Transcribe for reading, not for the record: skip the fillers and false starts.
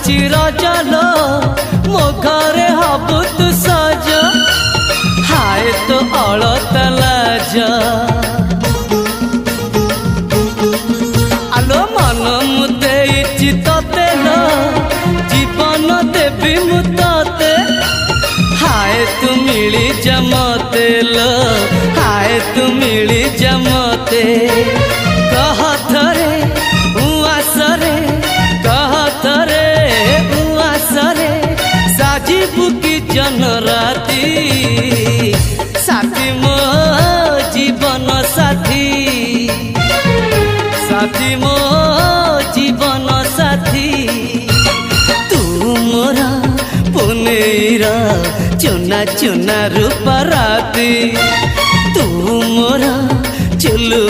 आसुची रजलो मो घरे हबु तू सज हाय तो अलता लाज आलो मन मुते तते लो जीवन देवी मुते हाय तू मिली जमते लो हाय तू मिली जमते कह थरे उआसरे कह थरे उआसरे साजिबु की जन राती साथी मो जीवन साथी साथी मो जीवन साथी तू मोरा पुनेरा चुना चुना रूप राती तू मोरा चुलु